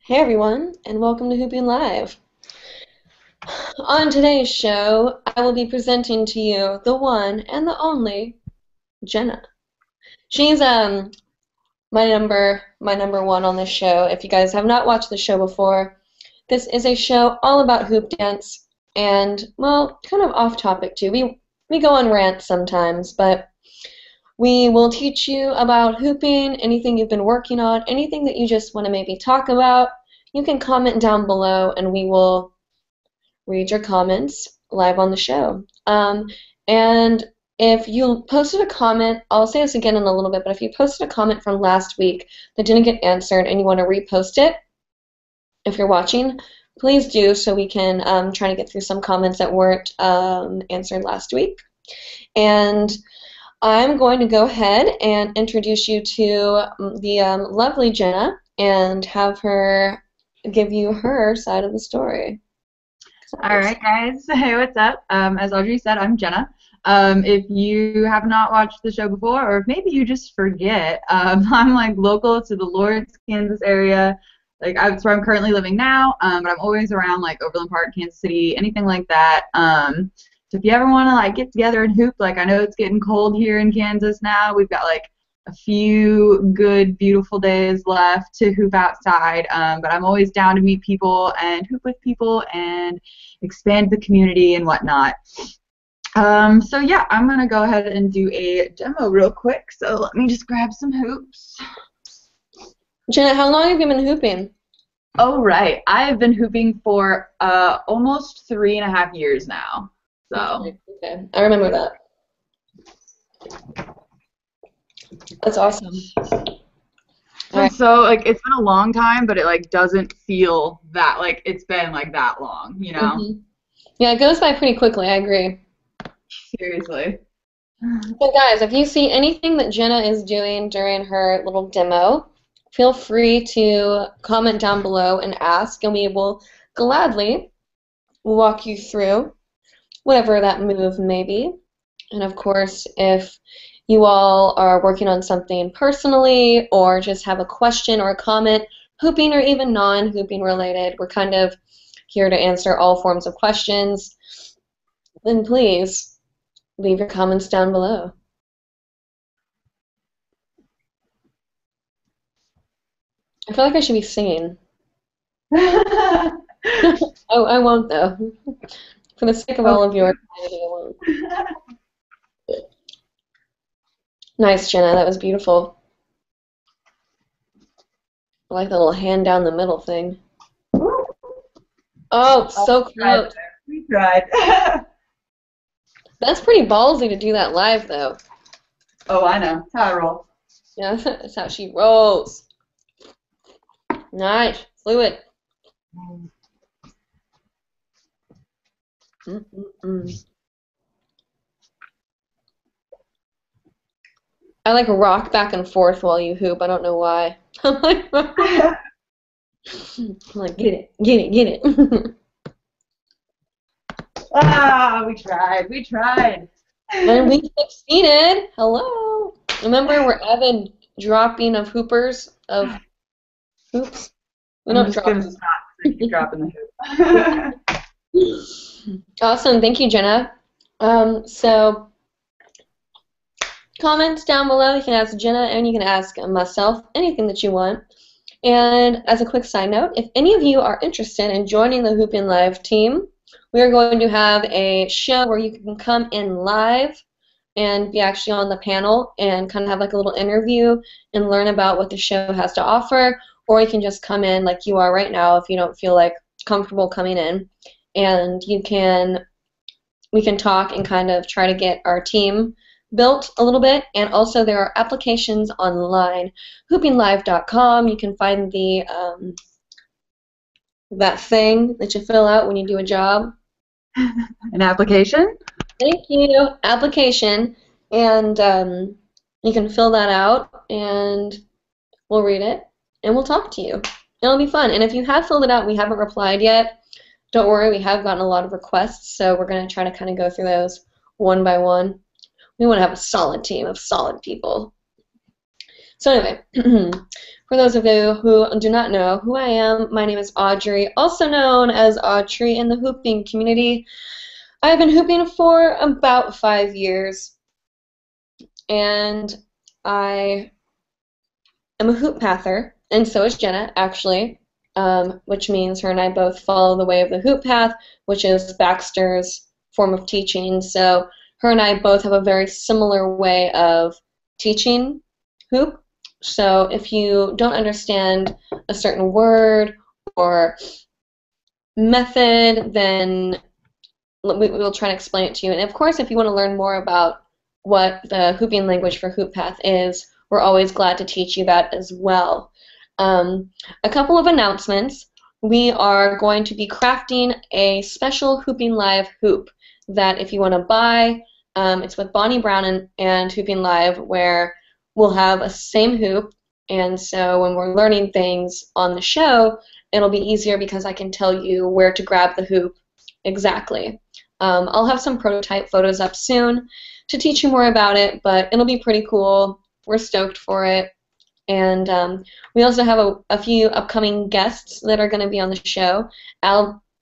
Hey everyone, and welcome to hoopingLIVE. On today's show, I will be presenting to you the one and the only Jenna. She's my number one on this show. If you guys have not watched the show before, this is a show all about hoop dance and, well, kind of off topic too. We go on rants sometimes, but we will teach you about hooping, anything you've been working on, anything that you just want to maybe talk about. You can comment down below and we will read your comments live on the show. And if you posted a comment, I'll say this again in a little bit, but if you posted a comment from last week that didn't get answered and you want to repost it, if you're watching, please do so we can try to get through some comments that weren't answered last week. And I'm going to go ahead and introduce you to the lovely Jenna and have her give you her side of the story. All right, guys. Hey, what's up? As Audrey said, I'm Jenna. If you have not watched the show before, or if maybe you just forget, I'm like local to the Lawrence, Kansas area. Like that's where I'm currently living now, but I'm always around like Overland Park, Kansas City, anything like that. So if you ever want to like get together and hoop, like I know it's getting cold here in Kansas now. We've got like a few good, beautiful days left to hoop outside, but I'm always down to meet people and hoop with people and expand the community and whatnot. So yeah, I'm gonna go ahead and do a demo real quick. So let me just grab some hoops. Jenna, how long have you been hooping? Oh right, I have been hooping for almost 3.5 years now. So okay, I remember that. That's awesome. And so like it's been a long time, but it like doesn't feel that like it's been like that long, you know? Mm-hmm. Yeah, it goes by pretty quickly, I agree. Seriously. So guys, if you see anything that Jenna is doing during her little demo, feel free to comment down below and ask, and we will gladly walk you through whatever that move may be. And of course, if you all are working on something personally or just have a question or a comment, hooping or even non-hooping related, we're kind of here to answer all forms of questions. Then please leave your comments down below. I feel like I should be singing. Oh, I won't though. For the sake of all of your sanity, I won't. Nice, Jenna. That was beautiful. I like the little hand down the middle thing. Oh, so close. We tried. That's pretty ballsy to do that live, though. Oh, I know. That's how I roll. Yeah, that's how she rolls. Nice. Fluid. I like rock back and forth while you hoop. I don't know why. I'm like, get it, get it, get it. We tried. We tried. And we succeeded. Hello. Remember, we're avid dropping of hoopers of hoops. We don't drop. Gonna stop so you keep dropping the hoop. Awesome. Thank you, Jenna. So comments down below. You can ask Jenna and you can ask myself anything that you want. And as a quick side note, if any of you are interested in joining the hoopingLIVE team, we are going to have a show where you can come in live and be actually on the panel and kind of have like a little interview and learn about what the show has to offer, or you can just come in like you are right now if you don't feel like comfortable coming in, and we can talk and kind of try to get our team built a little bit. And also there are applications online, hoopinglive.com. You can find the that thing that you fill out when you do a job. An application? Thank you. Application. And you can fill that out and we'll read it and we'll talk to you. It'll be fun. And if you have filled it out and we haven't replied yet, don't worry, we have gotten a lot of requests, so we're going to try to kind of go through those one by one. We want to have a solid team of solid people. So anyway, For those of you who do not know who I am, my name is Audrey, also known as Audrey in the hooping community. I've been hooping for about 5 years, and I am a hoop pather, and so is Jenna, actually, which means her and I both follow the way of the hoop path, which is Baxter's form of teaching. So her and I both have a very similar way of teaching hoop. So if you don't understand a certain word or method, then we'll try to explain it to you. And of course, if you want to learn more about what the hooping language for hoop path is, we're always glad to teach you that as well. A couple of announcements. We are going to be crafting a special hoopingLIVE hoop that if you want to buy, it's with Bonnie Brown and hoopingLIVE, where we'll have a same hoop, and so when we're learning things on the show, it'll be easier because I can tell you where to grab the hoop exactly. I'll have some prototype photos up soon to teach you more about it, but it'll be pretty cool. We're stoked for it. And we also have a few upcoming guests that are going to be on the show.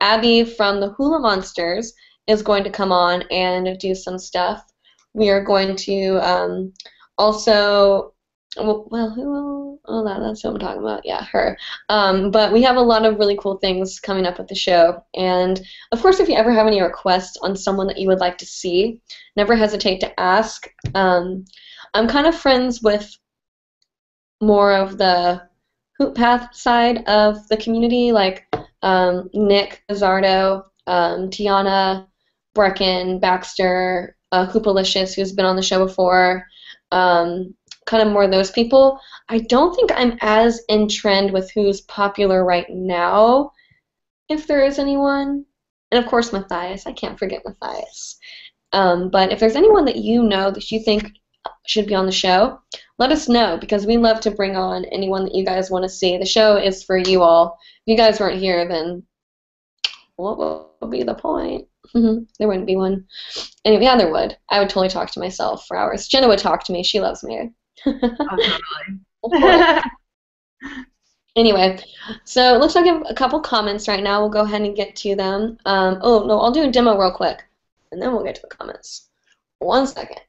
Abby from the Hula Monsters is going to come on and do some stuff. We are going to also, well, who? Oh, that's what I'm talking about. Yeah, her. But we have a lot of really cool things coming up with the show. And of course, if you ever have any requests on someone that you would like to see, never hesitate to ask. I'm kind of friends with more of the hoop path side of the community, like Nick Gazzardo, Tiana, Brecken, Baxter, Hoopalicious, who's been on the show before, kind of more of those people. I don't think I'm as in trend with who's popular right now, if there is anyone. And of course Matthias, I can't forget Matthias. But if there's anyone that you know that you think should be on the show, let us know, because we love to bring on anyone that you guys want to see. The show is for you all. If you guys weren't here, then what would be the point? There wouldn't be one. Anyway, yeah, there would. I would totally talk to myself for hours. Jenna would talk to me. She loves me. Oh, totally. Anyway, so it looks like I have a couple comments right now. We'll go ahead and get to them. Oh, no, I'll do a demo real quick, and then we'll get to the comments. 1 second.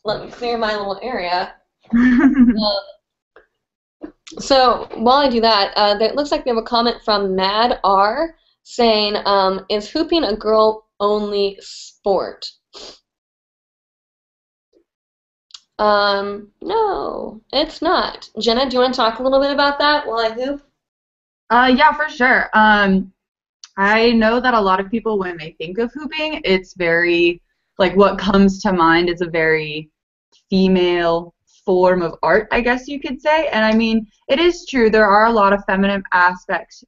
Let me clear my little area. So while I do that, it looks like we have a comment from Mad R saying, is hooping a girl-only sport? No, it's not. Jenna, do you want to talk a little bit about that while I hoop? Yeah, for sure. I know that a lot of people, when they think of hooping, it's very, like, what comes to mind is a very female form of art, I guess you could say. And I mean, it is true, there are a lot of feminine aspects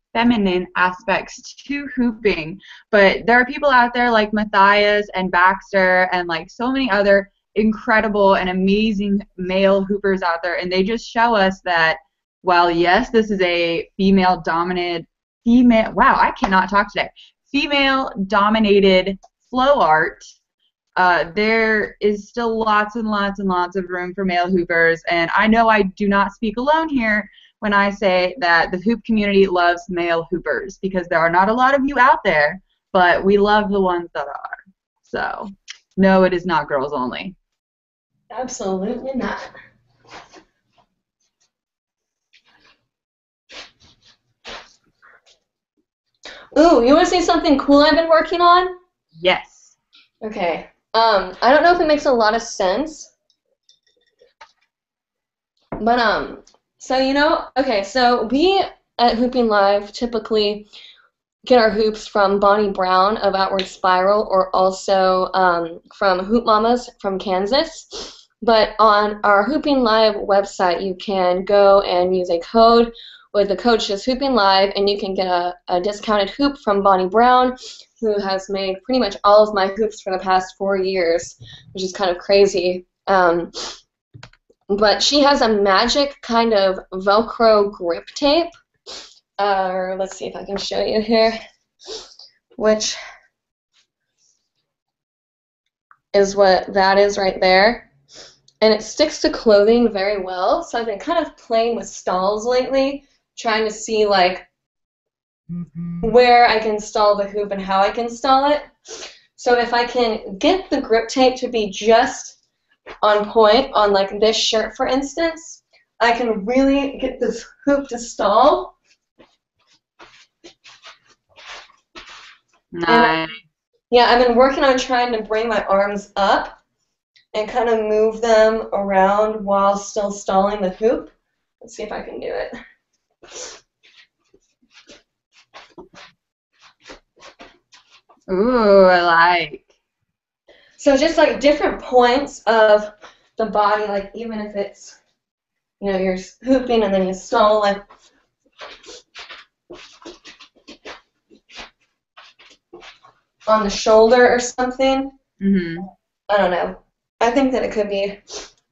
to hooping, but there are people out there like Matthias and Baxter and like so many other incredible and amazing male hoopers out there, and they just show us that while yes, this is a female dominated flow art, there is still lots and lots and lots of room for male hoopers, and I know I do not speak alone here when I say that the hoop community loves male hoopers, because there are not a lot of you out there, but we love the ones that are. So, no, it is not girls only. Absolutely not. Ooh, you want to see something cool I've been working on? Yes. Okay. I don't know if it makes a lot of sense, but so okay, so we at hoopingLIVE typically get our hoops from Bonnie Brown of Outward Spiral, or also from Hoop Mamas from Kansas. But on our hoopingLIVE website, you can go and use a code with the code just hoopingLIVE, and you can get a discounted hoop from Bonnie Brown, who has made pretty much all of my hoops for the past 4 years, which is kind of crazy. But she has a magic kind of Velcro grip tape. Let's see if I can show you here, which is what that is right there. and it sticks to clothing very well. So I've been kind of playing with stalls lately, trying to see like where I can install the hoop and how I can install it. So if I can get the grip tape to be just on point on like this shirt, for instance, I can really get this hoop to stall. Nice. Yeah, I've been working on trying to bring my arms up and kind of move them around while still stalling the hoop. Let's see if I can do it. Ooh, I like. So just like different points of the body, like even if it's, you know, you're hooping and then you stall, like on the shoulder or something. Mm-hmm. I don't know. I think that it could be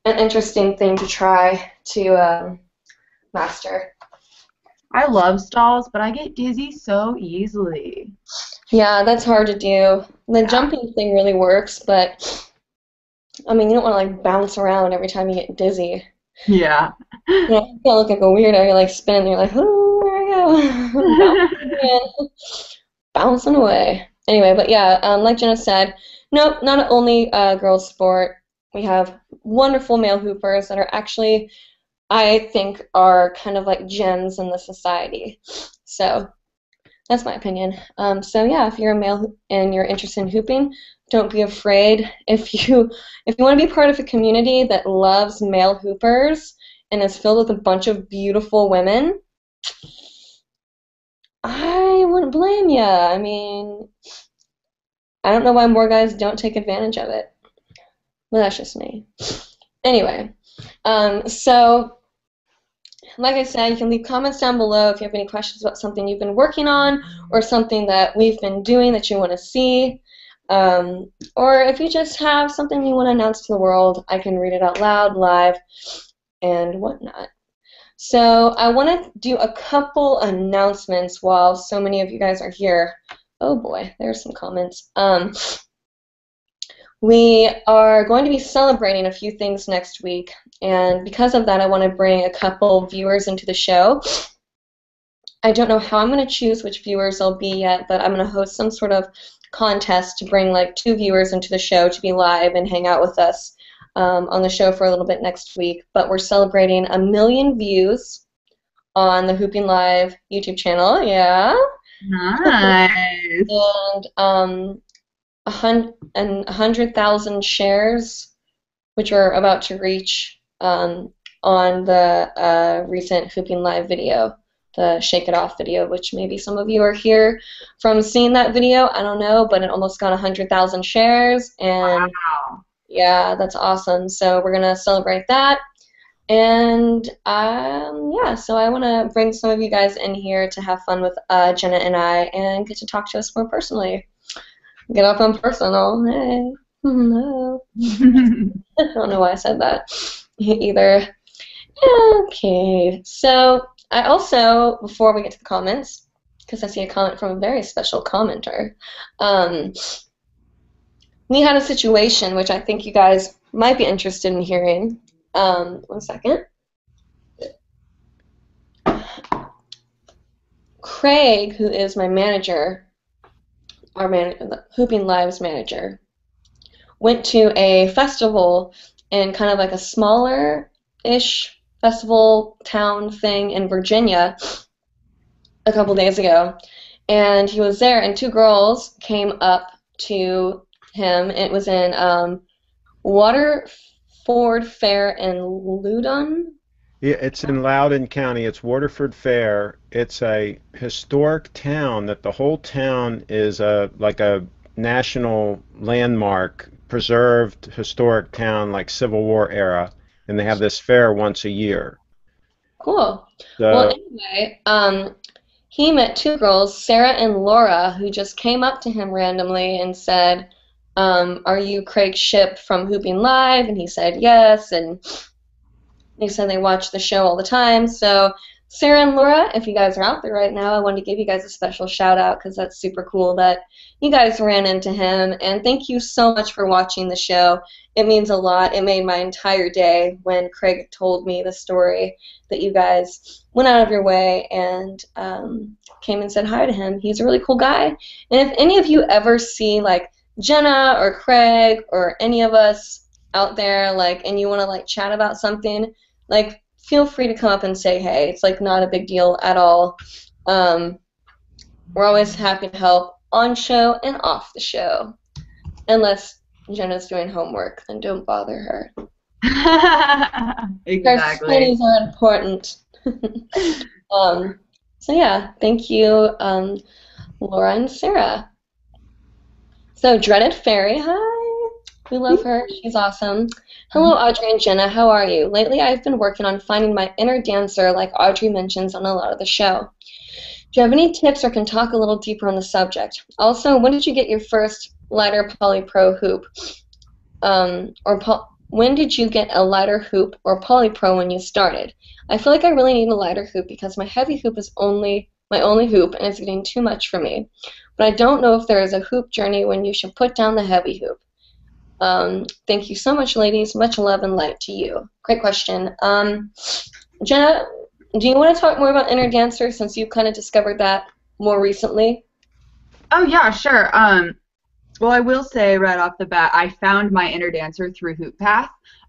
an interesting thing to try to master. I love stalls, but I get dizzy so easily. Yeah, that's hard to do. The jumping thing really works, but I mean, you don't want to like bounce around every time you get dizzy. Yeah. You know, you look like a weirdo. You're like spinning. You're like, oh, there I go, bouncing away. Anyway, but yeah, like Jenna said, nope, not only a girls' sport. We have wonderful male hoopers that are actually, I think, are kind of like gems in the society. So that's my opinion. So yeah, if you're a male and you're interested in hooping, don't be afraid. If you want to be part of a community that loves male hoopers and is filled with a bunch of beautiful women, I wouldn't blame you. I mean, I don't know why more guys don't take advantage of it. Well, that's just me. Anyway, so like I said, you can leave comments down below if you have any questions about something you've been working on or something that we've been doing that you want to see. Or if you just have something you want to announce to the world, I can read it out loud, live, and whatnot. So I want to do a couple announcements while so many of you guys are here. Oh boy, there's some comments. We are going to be celebrating a few things next week, and because of that, I want to bring a couple viewers into the show. I don't know how I'm going to choose which viewers will be yet, but I'm going to host some sort of contest to bring like 2 viewers into the show to be live and hang out with us on the show for a little bit next week. But we're celebrating 1 million views on the hoopingLIVE YouTube channel. Yeah. Nice. And 100,000 shares, which we're about to reach on the recent hoopingLIVE video, the Shake It Off video, which maybe some of you are here from seeing that video. I don't know, but it almost got 100,000 shares, and wow. Yeah, that's awesome. So we're gonna celebrate that, and yeah, so I want to bring some of you guys in here to have fun with Jenna and I, and get to talk to us more personally. Get off on personal. Hey. No. I don't know why I said that either. Okay, so I also, before we get to the comments, because I see a comment from a very special commenter, we had a situation which I think you guys might be interested in hearing. 1 second. Craig, who is my manager, the hoopingLIVE's manager, went to a festival in kind of like a smaller-ish festival town thing in Virginia a couple days ago, and he was there, and 2 girls came up to him. It was in Waterford Fair in Loudon. Yeah, it's in Loudoun County. It's Waterford Fair. It's a historic town that the whole town is like a national landmark, preserved historic town, like Civil War era, and they have this fair once a year. Cool. So, Well, anyway, he met 2 girls, Sarah and Laura, who just came up to him randomly and said, are you Craig Shipp from hoopingLIVE? And he said yes, and they said they watch the show all the time, so Sarah and Laura, if you guys are out there right now, I wanted to give you guys a special shout out because that's super cool that you guys ran into him. And thank you so much for watching the show. It means a lot. It made my entire day when Craig told me the story that you guys went out of your way and came and said hi to him. He's a really cool guy. And if any of you ever see like Jenna or Craig or any of us out there, like, and you want to like chat about something, like, feel free to come up and say hey. It's like not a big deal at all. We're always happy to help on show and off the show, unless Jenna's doing homework, then don't bother her. Exactly. Her studies are important. So yeah, thank you, Laura and Sarah. So Dreaded Fairy, hi. We love her. She's awesome. Hello, Audrey and Jenna. How are you? Lately, I've been working on finding my inner dancer, like Audrey mentions on a lot of the show. Do you have any tips or can talk a little deeper on the subject? Also, when did you get your first lighter Poly Pro hoop? When did you get a lighter hoop or Poly Pro when you started? I feel like I really need a lighter hoop because my heavy hoop is my only hoop and it's getting too much for me. But I don't know if there is a hoop journey when you should put down the heavy hoop. Thank you so much, ladies. Much love and light to you. Great question. Jenna, do you want to talk more about inner dancer since you kind of discovered that more recently? Oh, yeah, sure. Well, I will say right off the bat, I found my inner dancer through Hoop Path.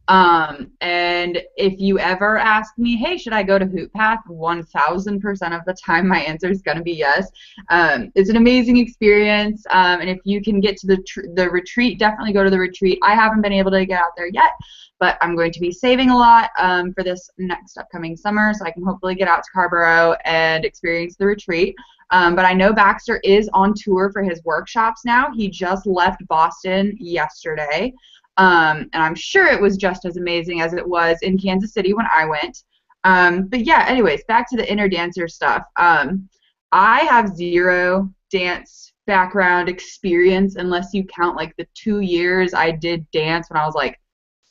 And if you ever ask me, hey, should I go to Hoop Path? 1,000% of the time, my answer is going to be yes. It's an amazing experience. And if you can get to the retreat, definitely go to the retreat. I haven't been able to get out there yet, but I'm going to be saving a lot for this next upcoming summer, so I can hopefully get out to Scarborough and experience the retreat. But I know Baxter is on tour for his workshops now. He just left Boston yesterday. And I'm sure it was just as amazing as it was in Kansas City when I went. But yeah, anyways, back to the inner dancer stuff. I have zero dance background experience unless you count like the 2 years I did dance when I was like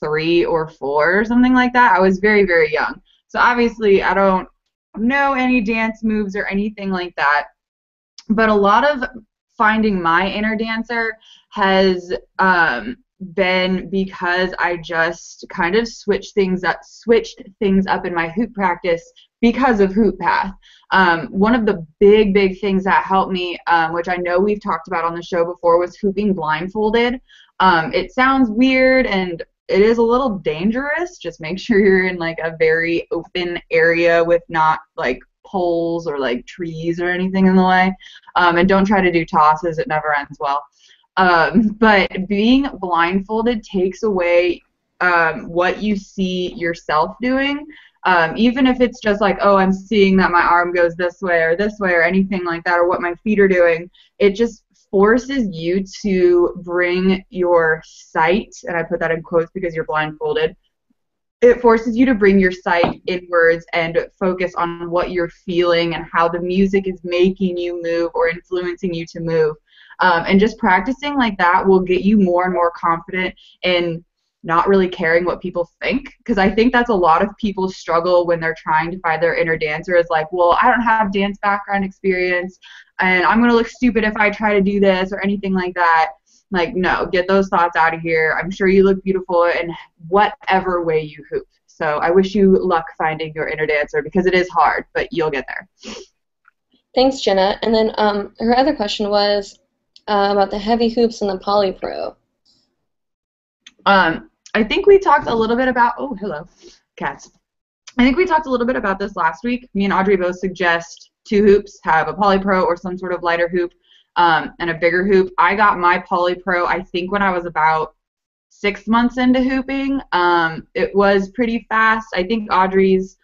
3 or 4 or something like that. I was very, very young. So obviously I don't know any dance moves or anything like that. But a lot of finding my inner dancer has been because I just kind of switched things up in my hoop practice because of Hoop Path. One of the big things that helped me, which I know we've talked about on the show before, was hooping blindfolded. It sounds weird and it is a little dangerous. Just make sure you're in like a very open area with not like poles or like trees or anything in the way. And don't try to do tosses. It never ends well. But being blindfolded takes away what you see yourself doing. Even if it's just like, oh, I'm seeing that my arm goes this way or anything like that, or what my feet are doing, it just forces you to bring your sight, and I put that in quotes because you're blindfolded, it forces you to bring your sight inwards and focus on what you're feeling and how the music is making you move or influencing you to move. And just practicing like that will get you more and more confident in not really caring what people think, because I think that's a lot of people's struggle when they're trying to find their inner dancer is like, well, I don't have dance background experience and I'm going to look stupid if I try to do this or anything like that. Like, no, get those thoughts out of here. I'm sure you look beautiful in whatever way you hoop. So I wish you luck finding your inner dancer because it is hard, but you'll get there. Thanks, Jenna. And then her other question was about the heavy hoops and the Poly Pro. I think we talked a little bit about, oh, hello, cats. I think we talked a little bit about this last week. Me and Audrey both suggest 2 hoops, have a Poly Pro or some sort of lighter hoop and a bigger hoop. I got my Poly Pro, I think, when I was about 6 months into hooping. It was pretty fast. I think Audrey's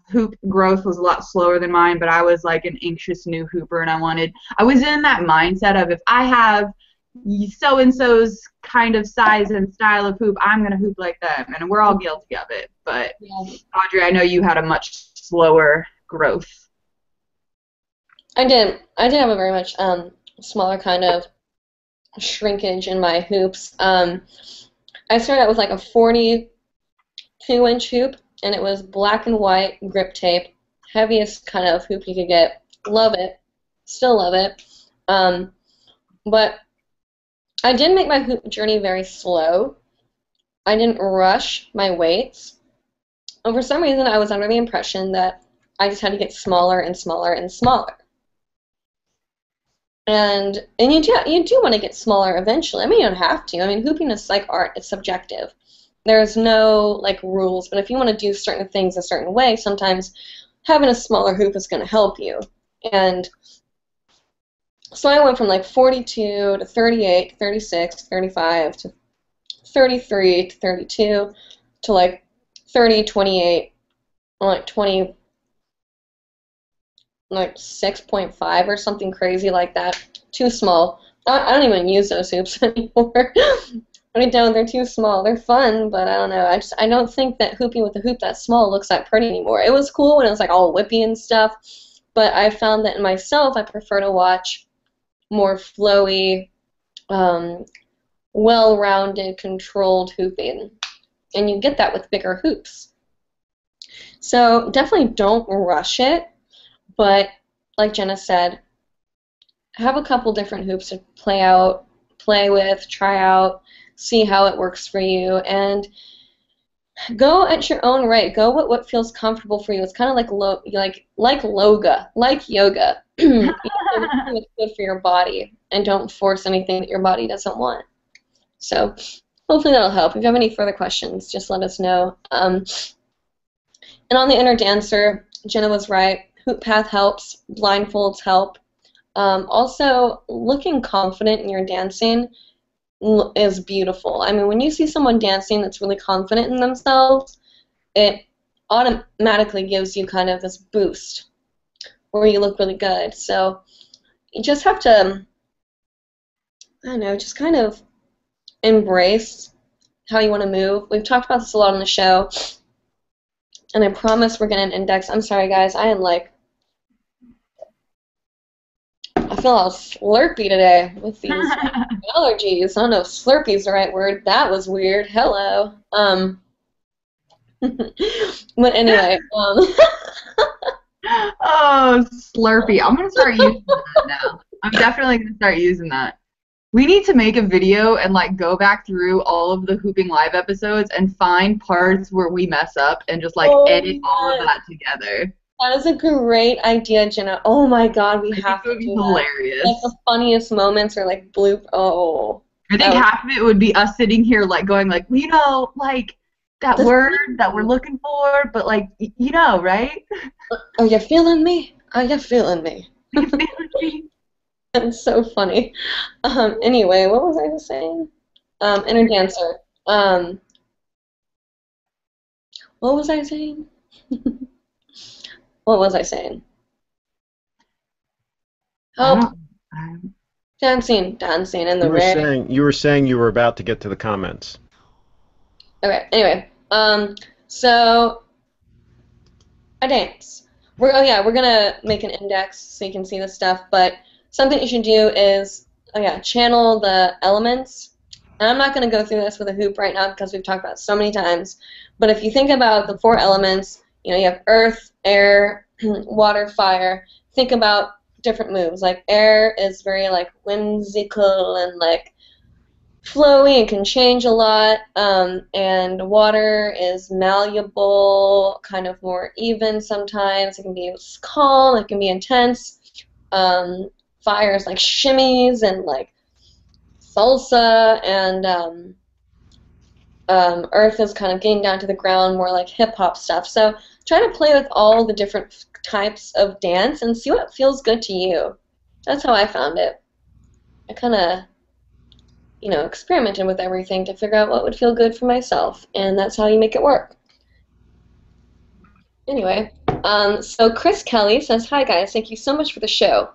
hoop growth was a lot slower than mine, but I was like an anxious new hooper, and I was in that mindset of if I have so-and-so's kind of size and style of hoop, I'm going to hoop like them, and we're all guilty of it. But yeah. Audrey, I know you had a much slower growth. I did have a very much smaller kind of shrinkage in my hoops. I started out with like a 42-inch hoop, and it was black and white grip tape, heaviest kind of hoop you could get. Love it. Still love it. But I did make my hoop journey very slow. I didn't rush my weights. And for some reason, I was under the impression that I just had to get smaller and smaller and smaller. And you do want to get smaller eventually. I mean, you don't have to. I mean, hooping is like art. It's subjective. There's no like rules. But if you want to do certain things a certain way, sometimes having a smaller hoop is going to help you. And so I went from like 42 to 38 to 36 to 35 to 33 to 32 to like 30, 28, like 20, like 6.5 or something crazy like that. Too small. I don't even use those hoops anymore. I don't. They're too small. They're fun, but I don't know. I don't think that hooping with a hoop that small looks that pretty anymore. It was cool when it was like all whippy and stuff, but I found that in myself I prefer to watch more flowy, well-rounded, controlled hooping, and you get that with bigger hoops. So definitely don't rush it, but like Jenna said, have a couple different hoops to play with, try out, see how it works for you, and go at your own rate. Go with what feels comfortable for you. It's kind of like yoga. It's good for your body, and don't force anything that your body doesn't want. So hopefully that'll help. If you have any further questions, just let us know. And on the inner dancer, Jenna was right. Hoop path helps. Blindfolds help. Also, looking confident in your dancing is beautiful. I mean, when you see someone dancing that's really confident in themselves, it automatically gives you kind of this boost where you look really good. So you just have to, I don't know, just kind of embrace how you want to move. We've talked about this a lot on the show, and I promise we're getting an index. I'm sorry, guys. I feel all slurpy today with these allergies. I don't know if slurpy is the right word. That was weird. Hello. But anyway. Oh, Slurpee. I'm going to start using that now. I'm definitely going to start using that. We need to make a video and like go back through all of the Hooping Live episodes and find parts where we mess up and just like edit all of that together. That is a great idea, Jenna. Oh my God, we have to do hilarious. That. Like the funniest moments are like bloop. Oh. I think half of it would be us sitting here like going like, you know, like that word that we're looking for, but like, you know, right? Are you feeling me? Are you feeling me? Are you feeling me? That's so funny. Anyway, what was I just saying? Inner dancer. What was I saying? What was I saying? Help. Dancing in the rain. You were saying you were about to get to the comments. Okay, anyway. So I dance. We're gonna make an index so you can see this stuff, but something you should do is channel the elements. And I'm not gonna go through this with a hoop right now because we've talked about it so many times. But if you think about the 4 elements, you have earth, air, water, fire. Think about different moves. Like air is very like whimsical and like flowy and can change a lot, and water is malleable, kind of more even sometimes. It can be calm, it can be intense. Fire is like shimmies and like salsa, and earth is kind of getting down to the ground, more like hip-hop stuff. So try to play with all the different types of dance and see what feels good to you. That's how I found it. I kind of experimented with everything to figure out what would feel good for myself, and that's how you make it work. Anyway, so Chris Kelly says, "Hi guys, thank you so much for the show.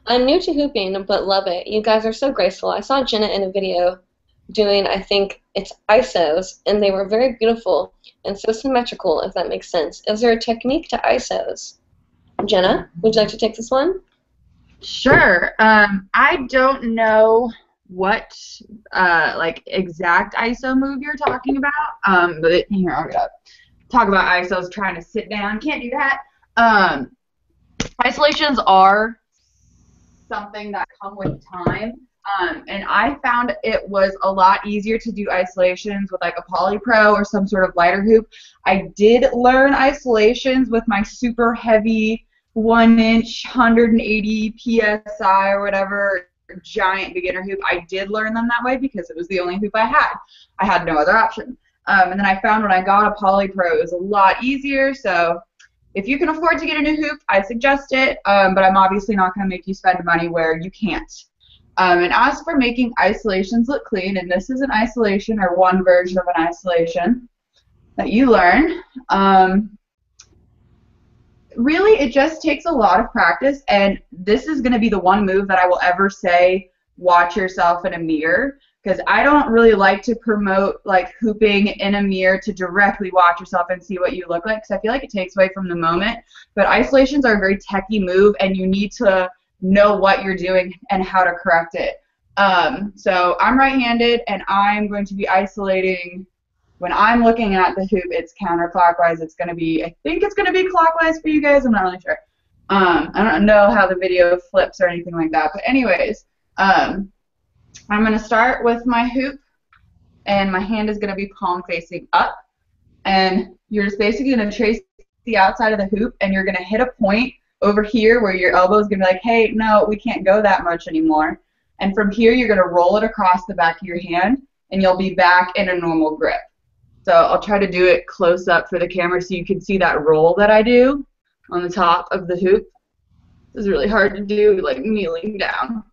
I'm new to hooping, but love it. You guys are so graceful. I saw Jenna in a video doing, I think it's ISOs, and they were very beautiful and so symmetrical, if that makes sense. Is there a technique to ISOs? Jenna, would you like to take this one?" Sure. I don't know what like exact ISO move you're talking about. But here, I'm gonna talk about ISOs trying to sit down. Can't do that. Um, Isolations are something that come with time. And I found it was a lot easier to do isolations with like a Polypro or some sort of lighter hoop. I did learn isolations with my super heavy 1-inch 180 psi or whatever giant beginner hoop. I did learn them that way because it was the only hoop I had. I had no other option. And then I found when I got a Polypro it was a lot easier. So if you can afford to get a new hoop, I suggest it, but I'm obviously not going to make you spend money where you can't. And as for making isolations look clean, and this is an isolation or one version of an isolation that you learn, really it just takes a lot of practice, and this is going to be the one move that I will ever say watch yourself in a mirror, because I don't really like to promote like hooping in a mirror to directly watch yourself and see what you look like, because I feel like it takes away from the moment. But isolations are a very techie move, and you need to know what you're doing and how to correct it. So I'm right-handed, and I'm going to be isolating. When I'm looking at the hoop, it's counterclockwise. It's going to be, I think it's going to be clockwise for you guys. I'm not really sure. I don't know how the video flips or anything like that. But anyways, I'm going to start with my hoop, and my hand is going to be palm facing up. And you're just basically going to trace the outside of the hoop, and you're going to hit a point over here where your elbow is going to be like, hey, no, we can't go that much anymore. And from here, you're going to roll it across the back of your hand, and you'll be back in a normal grip. So I'll try to do it close up for the camera so you can see that roll that I do on the top of the hoop. This is really hard to do, like kneeling down.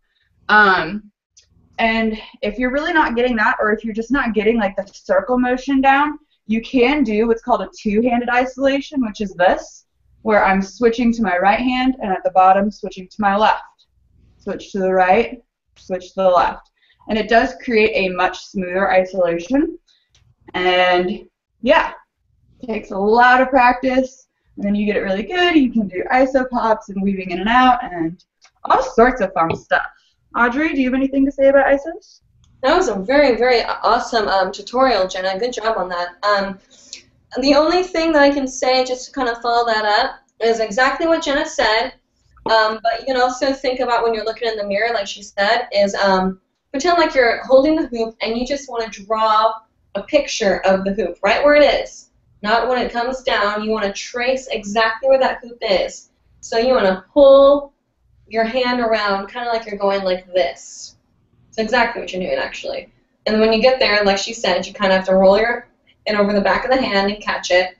And if you're really not getting that, or if you're just not getting like the circle motion down, you can do what's called a two-handed isolation, which is this, where I'm switching to my right hand, and at the bottom switching to my left. Switch to the right, switch to the left. And it does create a much smoother isolation. And yeah, it takes a lot of practice, and then you get it really good. You can do iso pops and weaving in and out and all sorts of fun stuff. Audrey, do you have anything to say about isos? That was a very, very awesome tutorial, Jenna. Good job on that. The only thing that I can say, just to kind of follow that up, is exactly what Jenna said. But you can also think about when you're looking in the mirror, like she said, is pretend like you're holding the hoop and you just want to draw a picture of the hoop right where it is. Not when it comes down. You want to trace exactly where that hoop is. So you want to pull your hand around kind of like you're going like this. It's exactly what you're doing, actually. And when you get there, like she said, you kind of have to roll it over the back of the hand and catch it.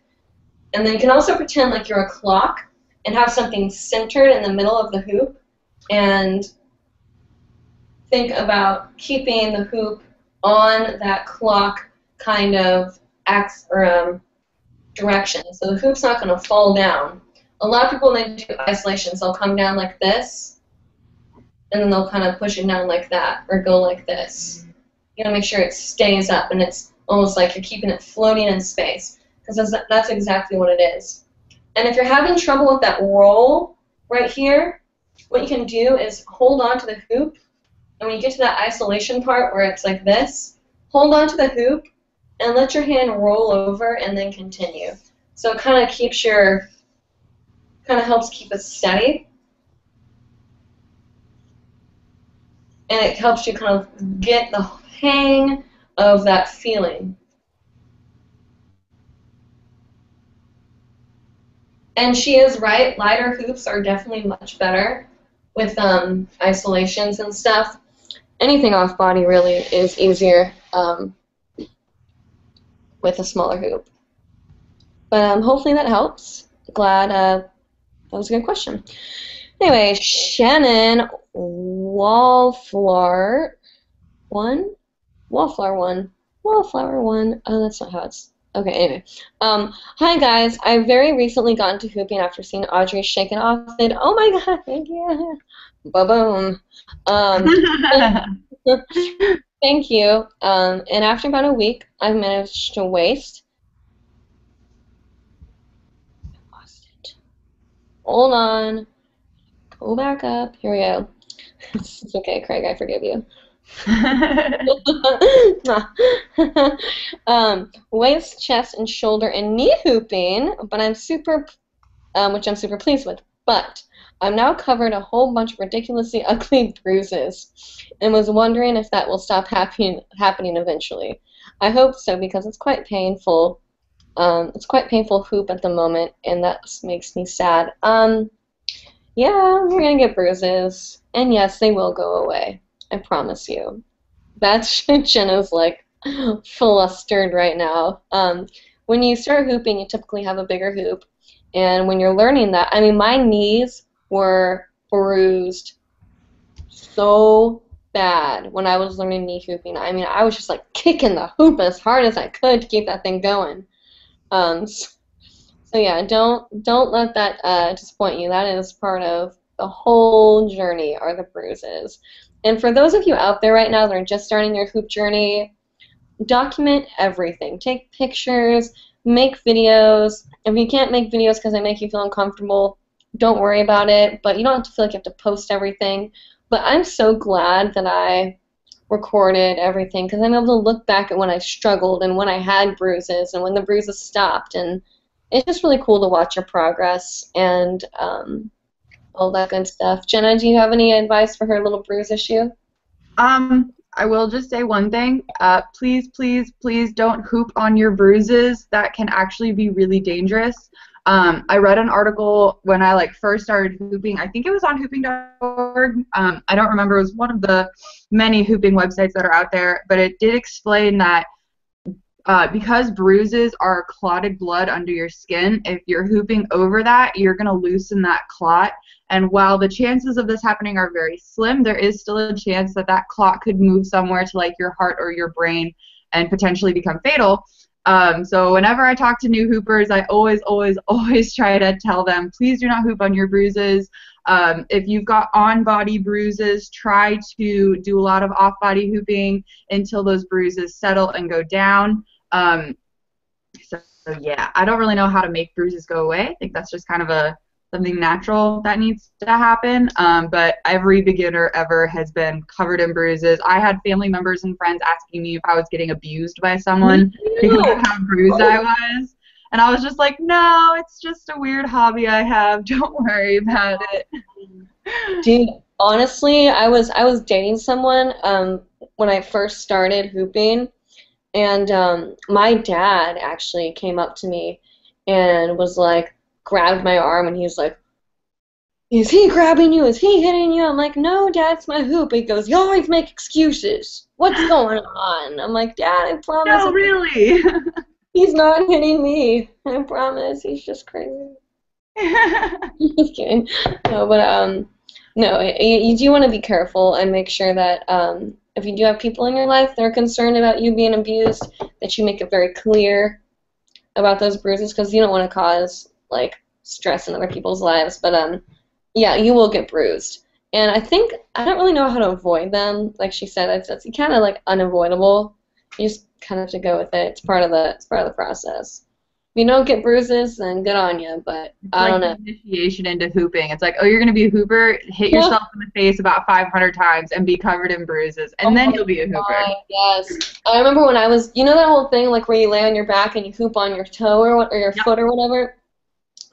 And then you can also pretend like you're a clock and have something centered in the middle of the hoop, and think about keeping the hoop on that clock kind of direction. So the hoop's not going to fall down. A lot of people, when they do isolations, they'll come down like this, and then they'll kind of push it down like that, or go like this. You got to make sure it stays up, and it's almost like you're keeping it floating in space, because that's exactly what it is. And if you're having trouble with that roll right here, what you can do is hold on to the hoop, and when you get to that isolation part where it's like this, hold on to the hoop and let your hand roll over and then continue. So it kind of keeps helps keep it steady, and it helps you kind of get the hang of that feeling. And she is right, lighter hoops are definitely much better with isolations and stuff. Anything off body really is easier with a smaller hoop. But hopefully that helps. Glad that was a good question. Anyway, Shannon Wallflower one. Oh, that's not how it's. Okay, anyway. Hi guys, I very recently got into hooping after seeing Audrey shake it off. And, oh my god, thank you. Ba-boom. Thank you. And after about a week, I've managed to waist. I lost it. Hold on. Go back up. Here we go. It's okay, Craig, I forgive you. Waist, chest, and shoulder and knee hooping, but I'm super which I'm super pleased with. But I'm now covered a whole bunch of ridiculously ugly bruises and was wondering if that will stop happening eventually. I hope so because it's quite painful. It's quite painful hoop at the moment, and that makes me sad. Yeah, we're gonna get bruises, and yes, they will go away. I promise you. That's Jenna's like flustered right now. When you start hooping, you typically have a bigger hoop, and when you're learning that, I mean, my knees were bruised so bad when I was learning knee hooping. I mean, I was just like kicking the hoop as hard as I could to keep that thing going. So yeah, don't let that disappoint you. That is part of the whole journey, are the bruises. And for those of you out there right now that are just starting your hoop journey, document everything. Take pictures, make videos. If you can't make videos because they make you feel uncomfortable, don't worry about it. But you don't have to feel like you have to post everything. But I'm so glad that I recorded everything because I'm able to look back at when I struggled and when I had bruises and when the bruises stopped. And it's just really cool to watch your progress and all that good stuff. Jenna, do you have any advice for her little bruise issue? I will just say one thing. Please, please, please don't hoop on your bruises. That can actually be really dangerous. I read an article when I first started hooping. I think it was on hooping.org. I don't remember. It was one of the many hooping websites that are out there, but it did explain that because bruises are clotted blood under your skin, if you're hooping over that, you're going to loosen that clot. And while the chances of this happening are very slim, there is still a chance that that clot could move somewhere to your heart or your brain and potentially become fatal. So whenever I talk to new hoopers, I always, always, always try to tell them, please do not hoop on your bruises. If you've got on-body bruises, try to do a lot of off-body hooping until those bruises settle and go down. So yeah, I don't really know how to make bruises go away. I think that's just kind of something natural that needs to happen. But every beginner ever has been covered in bruises. I had family members and friends asking me if I was getting abused by someone because of how bruised I was. And I was just like, no, it's just a weird hobby I have. Don't worry about it. Dude, honestly, I was dating someone when I first started hooping, and my dad actually came up to me and was like, grabbed my arm, and he was like, is he grabbing you? Is he hitting you? I'm like, no, Dad, it's my hoop. He goes, you always make excuses. What's going on? I'm like, Dad, I promise. No, really? He's not hitting me. I promise. He's just crazy. Just kidding. No, but no, you do want to be careful and make sure that if you do have people in your life that are concerned about you being abused, that you make it very clear about those bruises, because you don't want to cause stress in other people's lives. But yeah, you will get bruised, and I don't really know how to avoid them. Like she said, it's kind of unavoidable. You just kind of have to go with it. It's part of the process. If you don't get bruises, then good on you. But I don't know. Initiation into hooping. It's like, oh, you're gonna be a hooper. Hit yourself in the face about 500 times and be covered in bruises, and then you'll be a hooper. Yes. I remember when I was, that whole thing where you lay on your back and you hoop on your toe or your foot or whatever.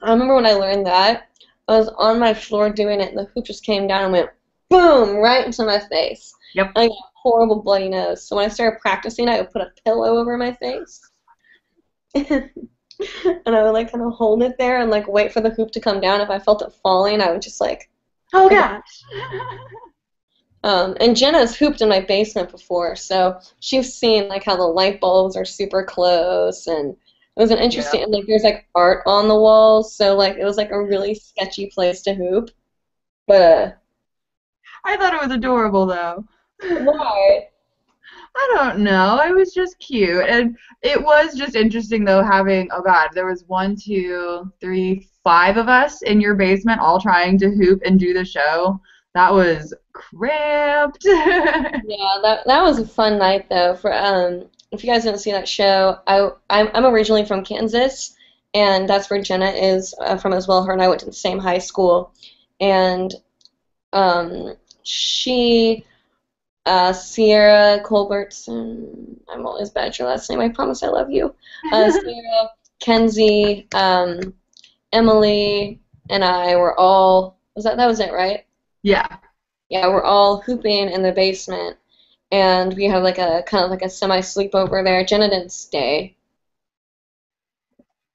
I remember when I learned that, I was on my floor doing it, and the hoop just came down and went boom right into my face. Yep. I got a horrible bloody nose. So when I started practicing, I would put a pillow over my face, and I would kind of hold it there and wait for the hoop to come down. If I felt it falling, I would just oh gosh. And Jenna's hooped in my basement before, so she's seen how the light bulbs are super close, and it was an interesting, and there's art on the walls, so it was a really sketchy place to hoop. But I thought it was adorable though. Why? I don't know. It was just cute, and it was just interesting though having. Oh God, there was 1, 2, 3, 5 of us in your basement all trying to hoop and do the show. That was cramped. Yeah, that was a fun night though. For if you guys didn't see that show, I'm originally from Kansas, and that's where Jenna is from as well. Her and I went to the same high school, and she, Sierra Colbertson, I'm always bad at your last name. I promise I love you. Sierra, Kenzie, and Emily and I were all, that was it, right? Yeah. Yeah, we're all hooping in the basement, and we had like a kind of like a semi-sleepover there. Jenna didn't stay.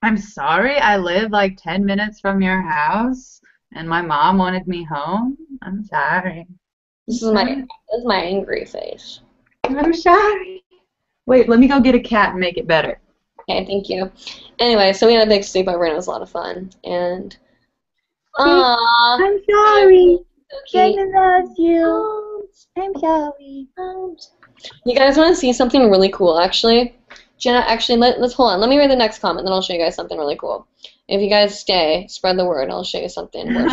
I'm sorry, I live like 10 minutes from your house, and my mom wanted me home. I'm sorry. This is my angry face. I'm sorry. Wait, let me go get a cat and make it better. Okay, thank you. Anyway, so we had a big sleepover and it was a lot of fun. And I'm sorry. Okay. Jenna loves you. I'm sorry. You guys want to see something really cool, actually? Jenna, actually, let's hold on. Let me read the next comment, then I'll show you guys something really cool. If you guys stay, spread the word. I'll show you something worse.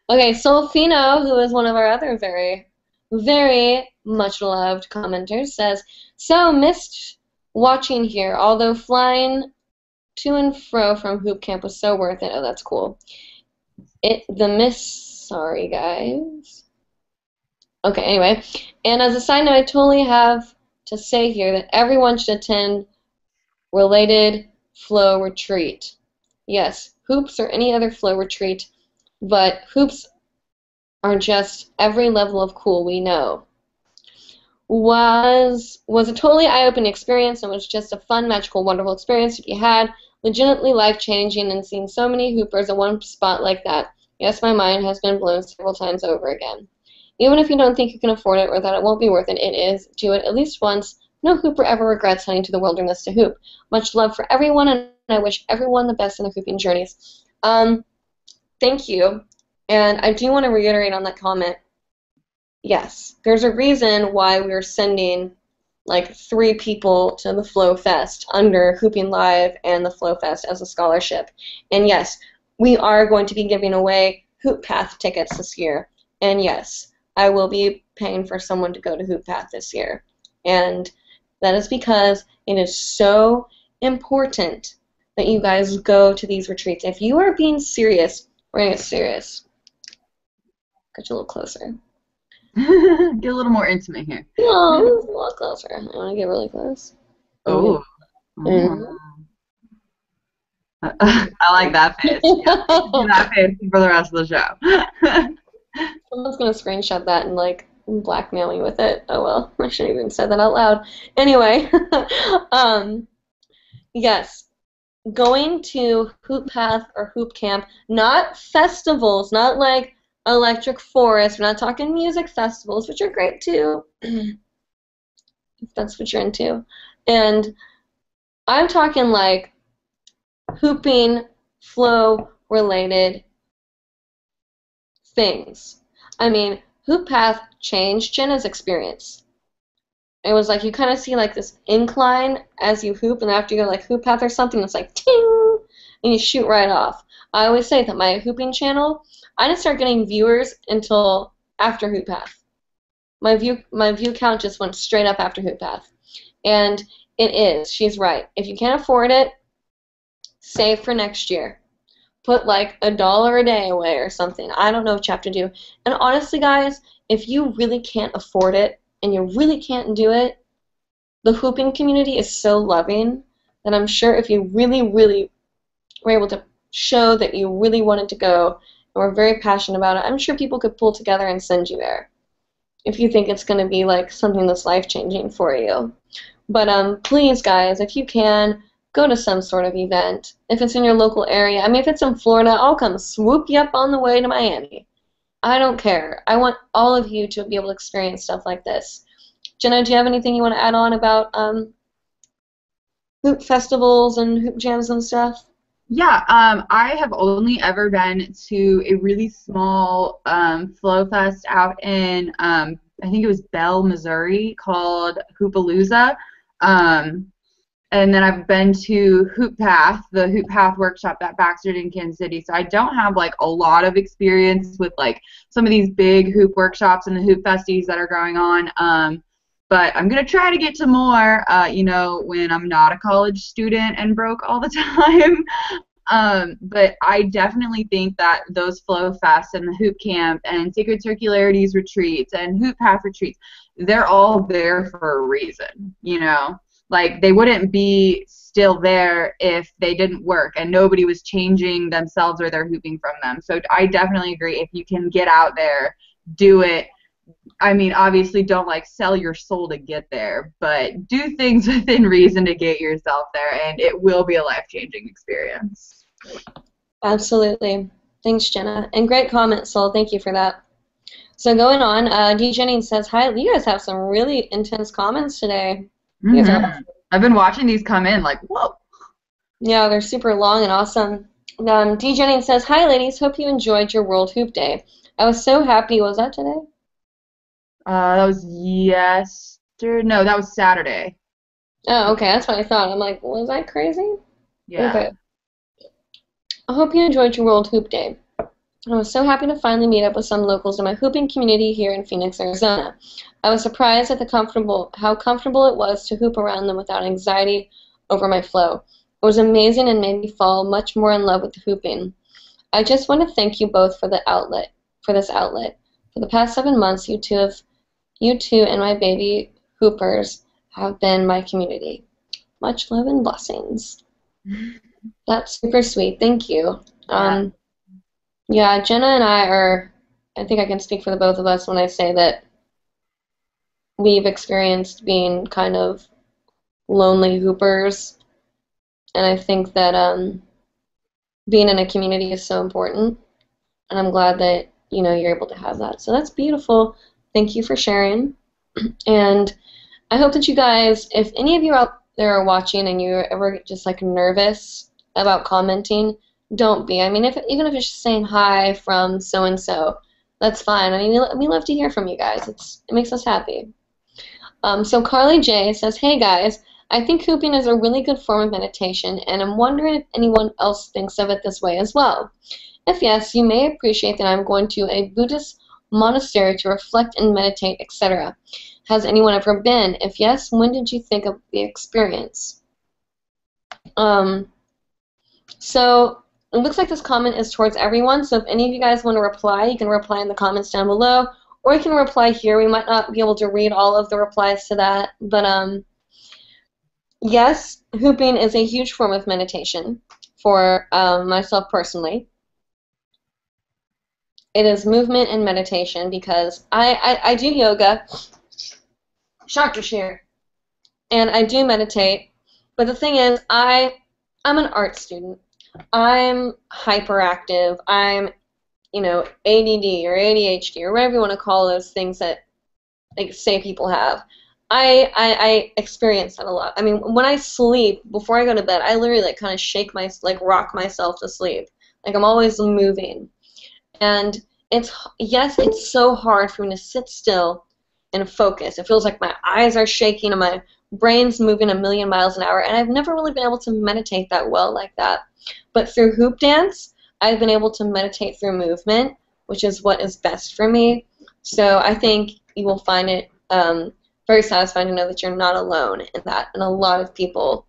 Okay, Solfino, who is one of our other very, very much loved commenters, says, so missed watching here, although flying to and fro from hoop camp was so worth it. Oh, that's cool. Sorry, guys. Okay, anyway. And as a side note, I totally have to say here that everyone should attend related flow retreat. Yes, hoops or any other flow retreat, but hoops are just every level of cool we know. Was a totally eye-opening experience and was just a fun, magical, wonderful experience to be had, legitimately life-changing, and seeing so many hoopers in one spot like that. Yes, my mind has been blown several times over again. Even if you don't think you can afford it or that it won't be worth it, it is. Do it at least once. No hooper ever regrets heading to the wilderness to hoop. Much love for everyone, and I wish everyone the best in their hooping journeys. Thank you. And I do want to reiterate on that comment. Yes, there's a reason why we're sending like 3 people to the Flow Fest under hoopingLIVE and the Flow Fest as a scholarship. And yes, we are going to be giving away Hoop Path tickets this year. And yes, I will be paying for someone to go to Hoop Path this year. And that is because it is so important that you guys go to these retreats. If you are being serious, we're going to get serious. Get you a little closer. Get a little more intimate here. Oh, a lot closer. I want to get really close. Oh. Mm-hmm. I like that face. Yeah. Do that face for the rest of the show. Someone's going to screenshot that and, like, blackmail me with it. Oh, well. I shouldn't even say that out loud. Anyway. Yes. Going to Hoop Path or Hoop Camp, not festivals, not like Electric Forest. We're not talking music festivals, which are great too, if that's what you're into. And I'm talking like hooping, flow related things. I mean, Hoop Path changed Jenna's experience. It was like you kind of see like this incline as you hoop, and after you go like Hoop Path or something, it's like ting, and you shoot right off. I always say that my hooping channel, I didn't start getting viewers until after Hoop Path. My view count just went straight up after Hoop Path. And it is. She's right. If you can't afford it, save for next year. Put like $1 a day away or something. I don't know what you have to do. And honestly, guys, if you really can't afford it and you really can't do it, the hooping community is so loving that I'm sure if you really, really were able to show that you really wanted to go and were very passionate about it, I'm sure people could pull together and send you there if you think it's going to be like something that's life-changing for you. But please, guys, if you can, go to some sort of event. If it's in your local area, I mean, if it's in Florida, I'll come swoop you up on the way to Miami. I don't care. I want all of you to be able to experience stuff like this. Jenna, do you have anything you want to add on about hoop festivals and hoop jams and stuff? Yeah, I have only ever been to a really small flow fest out in, I think it was Bell, Missouri, called Hoopalooza. And then I've been to Hoop Path, the Hoop Path workshop that Baxter did in Kansas City. So I don't have like a lot of experience with like some of these big hoop workshops and the hoop festies that are going on. But I'm going to try to get to more, you know, when I'm not a college student and broke all the time. But I definitely think that those Flow Fests and the Hoop Camp and Sacred Circularities retreats and Hoop Path retreats, they're all there for a reason, you know. Like, they wouldn't be still there if they didn't work and nobody was changing themselves or their hooping from them. So I definitely agree. If you can get out there, do it. I mean, obviously don't like sell your soul to get there, but do things within reason to get yourself there, and it will be a life-changing experience. Absolutely. Thanks, Jenna. And great comment, Soul. Thank you for that. So going on, D. Jennings says, hi, you guys have some really intense comments today. Mm-hmm. I've been watching these come in like, whoa. Yeah, they're super long and awesome. D. Jennings says, hi, ladies. Hope you enjoyed your World Hoop Day. I was so happy. Was that today? That was yesterday. No, that was Saturday. Oh, okay. That's what I thought. I'm like, was I crazy? Yeah. Okay. I hope you enjoyed your World Hoop Day. I was so happy to finally meet up with some locals in my hooping community here in Phoenix, Arizona. I was surprised at how comfortable it was to hoop around them without anxiety over my flow. It was amazing and made me fall much more in love with hooping. I just want to thank you both for this outlet. For the past 7 months, you two and my baby hoopers have been my community. Much love and blessings. That's super sweet. Thank you. Yeah, Jenna and I think I can speak for the both of us when I say that we've experienced being kind of lonely hoopers, and I think that being in a community is so important, and I'm glad that, you're able to have that. So that's beautiful. Thank you for sharing, and I hope that you guys, if any of you out there are watching and you're ever just like nervous about commenting, don't be. I mean, even if it's just saying hi from so-and-so, that's fine. I mean, we love to hear from you guys. It makes us happy. So Carly J says, hey guys, I think hooping is a really good form of meditation, and I'm wondering if anyone else thinks of it this way as well. If yes, you may appreciate that I'm going to a Buddhist monastery to reflect and meditate, etc. Has anyone ever been? If yes, when did you think of the experience? So it looks like this comment is towards everyone, so if any of you guys want to reply, you can reply in the comments down below, or you can reply here. We might not be able to read all of the replies to that, but yes, hooping is a huge form of meditation for myself personally. It is movement and meditation because I do yoga, chakra share, and I do meditate, but the thing is, I'm an art student. I'm hyperactive. I'm, ADD or ADHD or whatever you want to call those things that say people have. I experience that a lot. I mean, when I sleep, before I go to bed, I literally kind of rock myself to sleep. I'm always moving. And it's so hard for me to sit still and focus. It feels like my eyes are shaking and my brain's moving a million miles an hour, and I've never really been able to meditate that well like that. But through hoop dance, I've been able to meditate through movement, which is what is best for me. So I think you will find it very satisfying to know that you're not alone in that, and a lot of people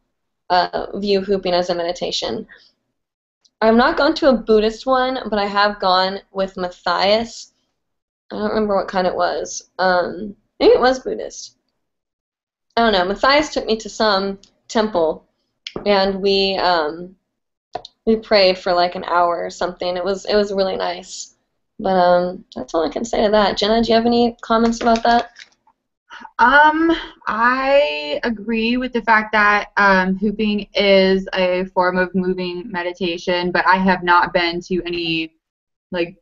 view hooping as a meditation. I've not gone to a Buddhist one, but I have gone with Matthias. I don't remember what kind it was. Maybe it was Buddhist. I don't know. Matthias took me to some temple, and we prayed for like an hour or something. It was really nice. But that's all I can say to that. Jenna, do you have any comments about that? I agree with the fact that hooping is a form of moving meditation, but I have not been to any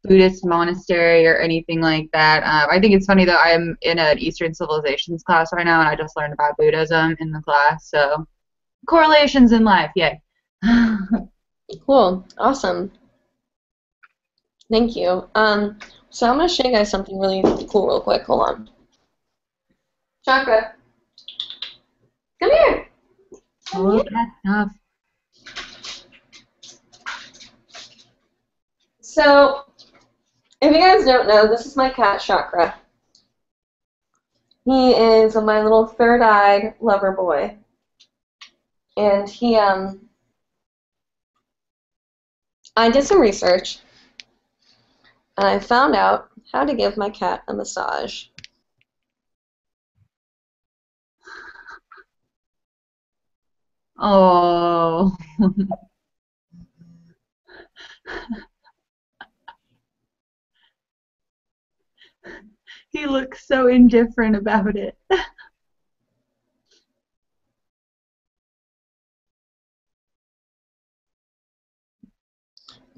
Buddhist monastery or anything like that. I think it's funny though, I'm in an Eastern civilizations class right now, and I just learned about Buddhism in the class, so correlations in life, yay. Cool, awesome. Thank you. So I'm going to show you guys something really cool real quick. Hold on. Chakra, come here. Oh, that's tough. So, if you guys don't know, this is my cat, Chakra. He is my little third-eyed lover boy. And he, I did some research, and I found out how to give my cat a massage. Oh. He looks so indifferent about it.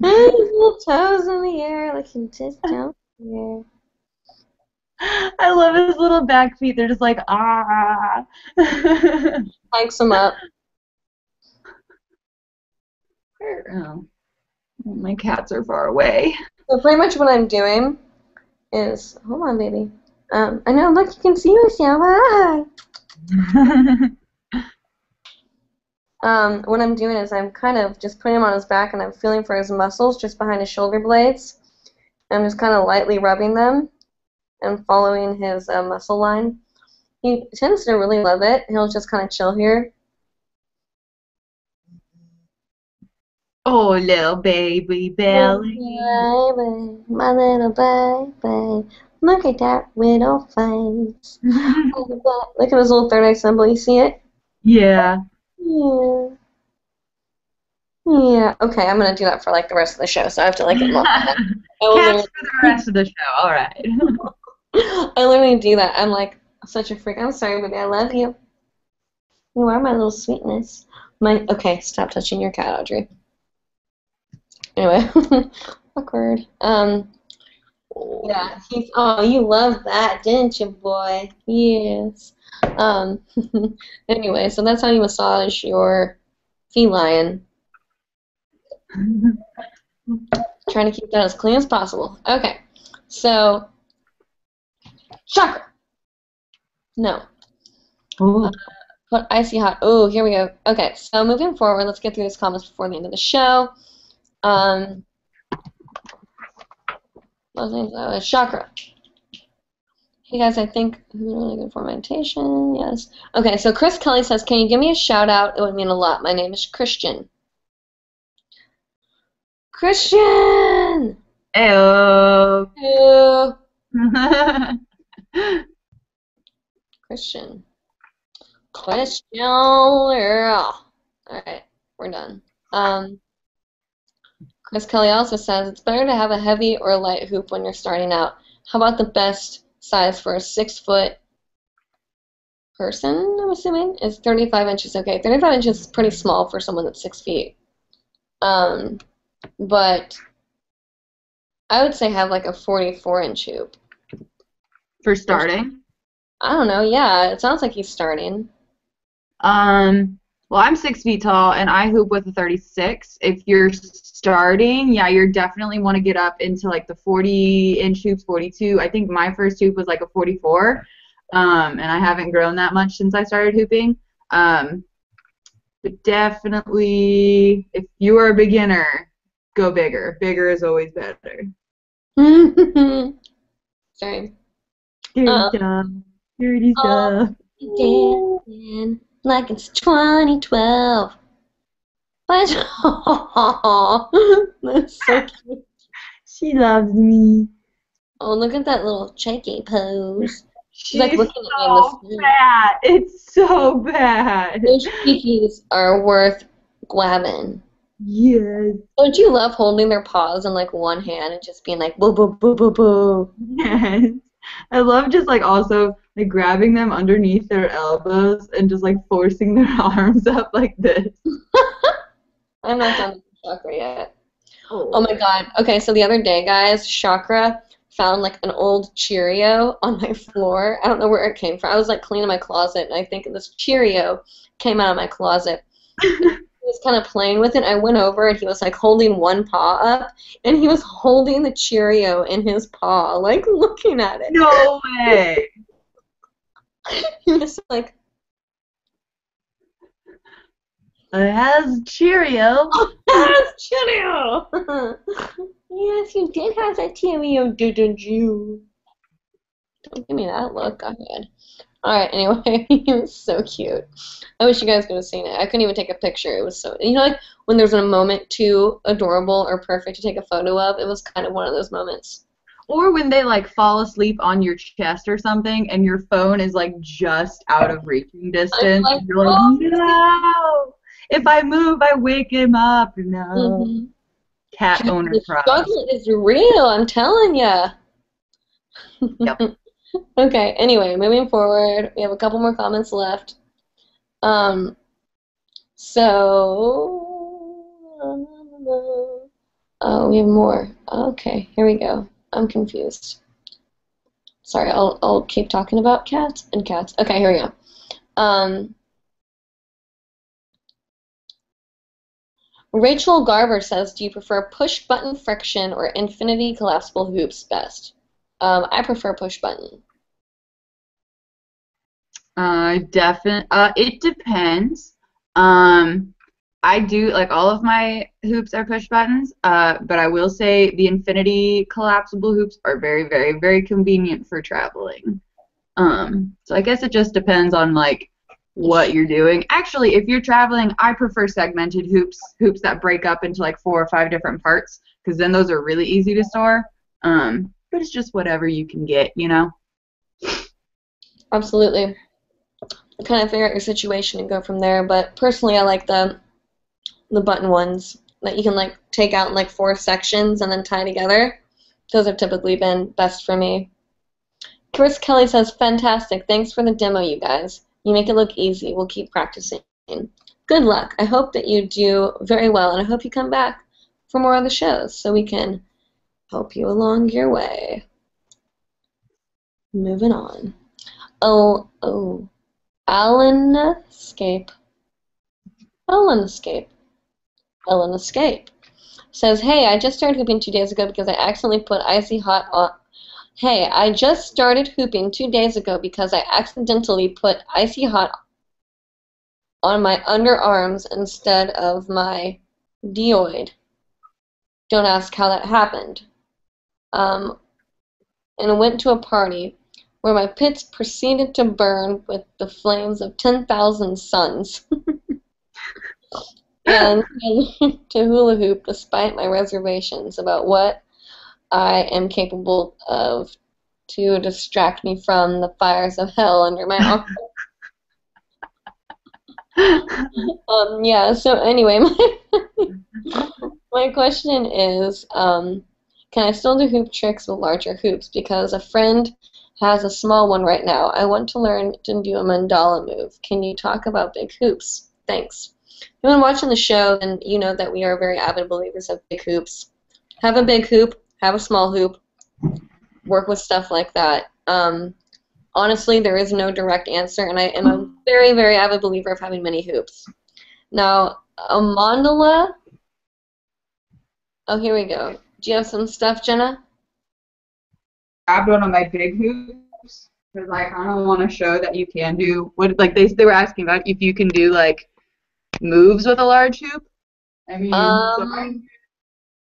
His little toes in the air, like he just jumped in I love his little back feet. They're just like, ah. the hikes him up. Oh, my cats are far away. So pretty much what I'm doing is, hold on, baby. I know, look, you can see yourself. Ah. What I'm doing is I'm kind of just putting him on his back and I'm feeling for his muscles just behind his shoulder blades. I'm just kind of lightly rubbing them and following his muscle line. He tends to really love it. He'll just kind of chill here. Oh, little baby belly. Baby, my little baby, look at that little face. Look at his little third eye symbol. You see it? Yeah. Yeah. Yeah. Okay, I'm gonna do that for like the rest of the show, so I have to like get more. Cats for the rest of the show. All right. I literally do that. I'm like such a freak. I'm sorry, baby. I love you. You are my little sweetness. Okay, stop touching your cat, Audrey. Anyway, awkward. Yeah, oh, you love that, didn't you, boy? Yes. Um, anyway, so that's how you massage your feline. Trying to keep that as clean as possible. Okay, so chakra. No. Oh. Put icy hot. Oh, here we go. Okay, so moving forward, let's get through these comments before the end of the show. Chakra. Hey guys, I think really good formattation. Yes. Okay, so Chris Kelly says, "Can you give me a shout out? It would mean a lot. My name is Christian." Christian. Ew. Ew. Christian. Question. All right, we're done. Chris Kelly also says it's better to have a heavy or a light hoop when you're starting out. How about the best size for a 6-foot person, I'm assuming, is 35 inches. Okay, 35 inches is pretty small for someone that's 6 feet. But I would say have like a 44-inch hoop. For starting? I don't know. Yeah, it sounds like he's starting. Well, I'm 6 feet tall and I hoop with a 36. If you're starting, yeah, you definitely want to get up into like the 40-inch hoops, 42. I think my first hoop was like a 44. And I haven't grown that much since I started hooping. But definitely, if you are a beginner, go bigger. Bigger is always better. Sorry. Dirty stuff. Dirty stuff. Dancing like it's 2012. That's so cute. She loves me. Oh, look at that little cheeky pose. She's like looking at me in so the bad. It's so bad. Those cheekies are worth grabbing. Yes. Don't you love holding their paws in like one hand and just being like boo boo boo boo boo? Yes. I love just like also like grabbing them underneath their elbows and just like forcing their arms up like this. I'm not done with chakra yet. Oh my god. Okay, so the other day, guys, Chakra found like an old Cheerio on my floor. I don't know where it came from. I was like cleaning my closet, and I think this Cheerio came out of my closet. He was kind of playing with it. I went over, and he was like holding one paw up, and he was holding the Cheerio in his paw, like looking at it. No way. He was like, it has Cheerio. "Oh, that's Cheerio." Yes, you did have that Cheerio, didn't you? Don't give me that look. Go ahead. Alright, anyway, he was so cute. I wish you guys could have seen it. I couldn't even take a picture. It was so, like when there's a moment too adorable or perfect to take a photo of, it was kind of one of those moments. Or when they like fall asleep on your chest or something and your phone is like just out of reaching distance. Like, You're like, no. If I move, I wake him up. No. Mm-hmm. Cat owner The problem. struggle is real, I'm telling ya. Yep. Okay, anyway, moving forward, we have a couple more comments left. Oh, we have more. Okay, here we go. I'm confused. Sorry, I'll keep talking about cats and cats. Okay, here we go. Rachel Garber says, do you prefer push button friction or infinity collapsible hoops best? I prefer push button. It depends. I do, like, all of my hoops are push buttons, but I will say the infinity collapsible hoops are very, very, very convenient for traveling. So I guess it just depends on, like, what you're doing. Actually, if you're traveling, I prefer segmented hoops that break up into, like, 4 or 5 different parts, because then those are really easy to store. But it's just whatever you can get, you know? Absolutely. Kind of figure out your situation and go from there, but personally I like the button ones that you can like take out in like 4 sections and then tie together. Those have typically been best for me. Chris Kelly says, fantastic. Thanks for the demo, you guys. You make it look easy. We'll keep practicing. Good luck. I hope that you do very well, and I hope you come back for more of the shows so we can help you along your way. Moving on. Ellen Escape says, hey, I just started hooping 2 days ago because I accidentally put icy hot on. Hey, I just started hooping 2 days ago because I accidentally put icy hot on my underarms instead of my dioid. Don't ask how that happened. And I went to a party where my pits proceeded to burn with the flames of 10,000 suns. And to hula hoop despite my reservations about what I am capable of to distract me from the fires of hell under my arm. Yeah, so anyway, my question is, can I still do hoop tricks with larger hoops? Because a friend has a small one right now. I want to learn to do a mandala move. Can you talk about big hoops? Thanks. If you've been watching the show, then you know that we are very avid believers of big hoops. Have a big hoop, have a small hoop, work with stuff like that. Honestly, there is no direct answer, and I am a very, very avid believer of having many hoops. Now, a mandala. Oh, here we go. Do you have some stuff, Jenna? Grabbed one of my big hoops because I kind of want to show that you can do what, like they were asking about if you can do like moves with a large hoop. I mean, so I'm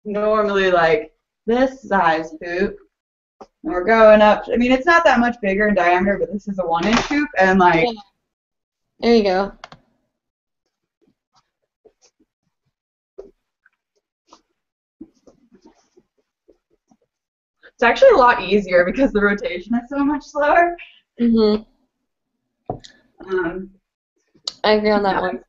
normally like this size hoop. And we're going up. I mean, it's not that much bigger in diameter, but this is a 1-inch hoop, and like. There you go. It's actually a lot easier because the rotation is so much slower. Mhm. I agree on that one.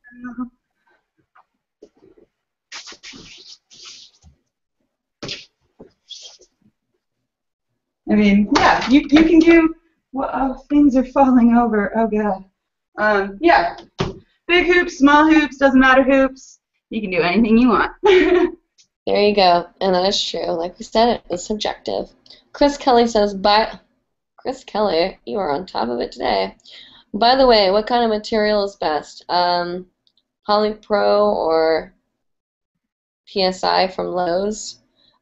I mean, yeah, you can do. Well, oh, things are falling over. Oh god. Yeah, big hoops, small hoops, doesn't matter hoops. You can do anything you want. There you go, and that is true. Like we said, it is subjective. Chris Kelly says, Chris Kelly, you are on top of it today. By the way, what kind of material is best? Polypro or PSI from Lowe's?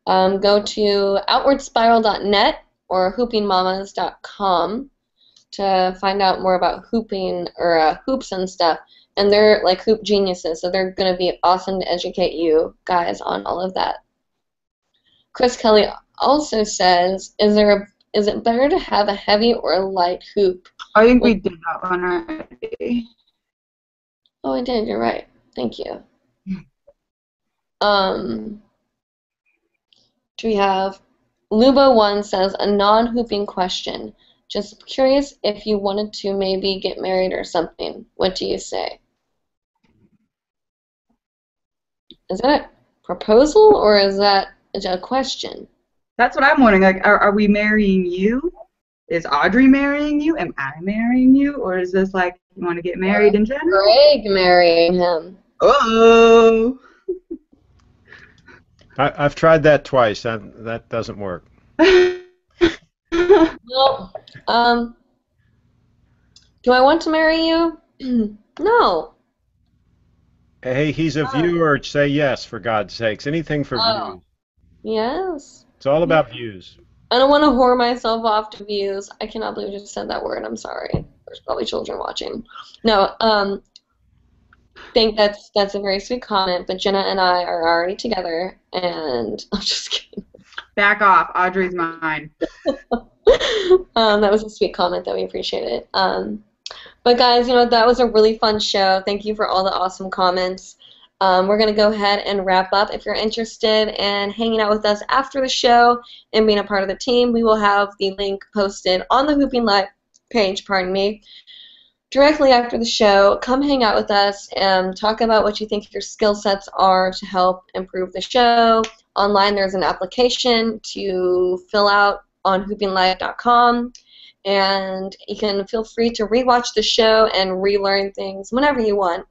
Go to outwardspiral.net or hoopingmamas.com to find out more about hooping or hoops and stuff. And they're like hoop geniuses, so they're going to be awesome to educate you guys on all of that. Chris Kelly also says, is it better to have a heavy or a light hoop? I think we did that one already. Oh, I did. You're right. Thank you. Do we have Lubo1 says, a non-hooping question. Just curious if you wanted to maybe get married or something. What do you say? Is that a proposal or is that a question? That's what I'm wondering. Like, are we marrying you? Is Audrey marrying you? Am I marrying you? Or is this like you want to get married in general? Greg marrying him. Oh. I've tried that twice. That doesn't work. Well, do I want to marry you? No. Hey, he's a viewer. Say yes, for God's sakes. Anything for Oh. views. Yes. It's all about views. I don't want to whore myself off to views. I cannot believe I just said that word. I'm sorry. There's probably children watching. No, think that's a very sweet comment, but Jenna and I are already together, and I'm just kidding. Back off. Audrey's mine. That was a sweet comment that we appreciated. But guys, that was a really fun show. Thank you for all the awesome comments. We're going to go ahead and wrap up. If you're interested in hanging out with us after the show and being a part of the team, we will have the link posted on the Hooping Live page, directly after the show. Come hang out with us and talk about what you think your skill sets are to help improve the show. Online, there's an application to fill out on hoopinglive.com, and you can feel free to rewatch the show and relearn things whenever you want.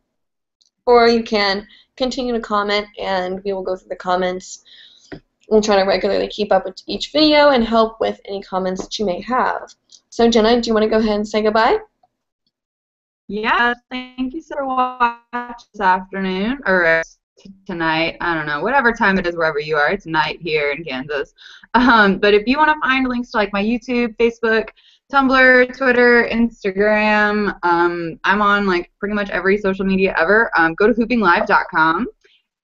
Or you can continue to comment, and we will go through the comments. We'll try to regularly keep up with each video and help with any comments that you may have. So, Jenna, do you want to go ahead and say goodbye? Yeah, thank you for watching this afternoon, or tonight. I don't know, whatever time it is wherever you are. It's night here in Kansas. But if you want to find links to like my YouTube, Facebook, Tumblr, Twitter, Instagram, I'm on like pretty much every social media ever. Go to hoopinglive.com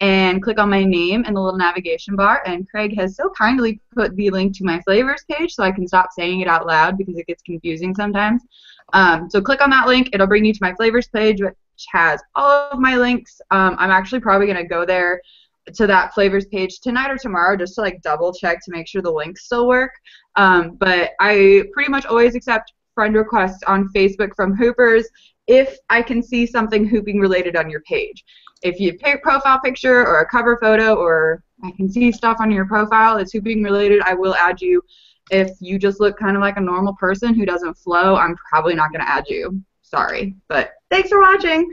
and click on my name in the little navigation bar, and Craig has so kindly put the link to my flavors page so I can stop saying it out loud because it gets confusing sometimes. So click on that link. It'll bring you to my flavors page, which has all of my links. I'm actually probably going to go there to that flavors page tonight or tomorrow just to like double check to make sure the links still work. But I pretty much always accept friend requests on Facebook from hoopers if I can see something hooping related on your page. If you pick a profile picture or a cover photo, or I can see stuff on your profile that's hooping related, I will add you. If you just look kind of like a normal person who doesn't flow, I'm probably not going to add you. Sorry, but thanks for watching.